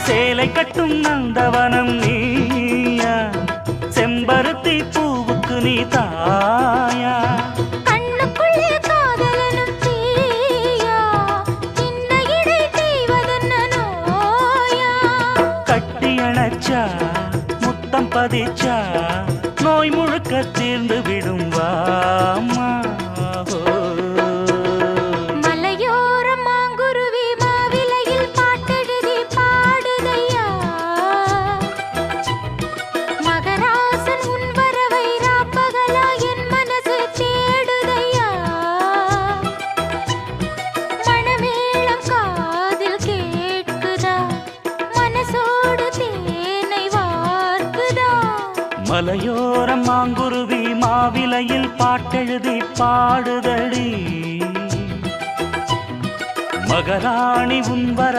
சேலை கட்டும் நந்தவனம் நீயா, செம்பருத்தி பூவுக்கு நீ தாயா. கண்ணுக்குள்ளே காதலனும் தீயா, சின்ன இடை செய்வதென்ன நோயா. கட்டி அணைச்சா முத்தம் பதிச்சா நோய் முழுக்க தீர்ந்து விடும் வாமா. மலையோரம் மாங்குருவி மாவிலையில் பாட்டெழுதி பாடுதையா, மகராசன் உன் வரவை ராப்பகலா என் மனசு தேடுதையா. மணமேளம் காதில் கேட்குதா, மனசோடு தேனை வார்க்குதா. மலையோரம் மாங்குருவி மாவிலையில் பாட்டெழுதி பாடுதடி, மகராணி உன் வர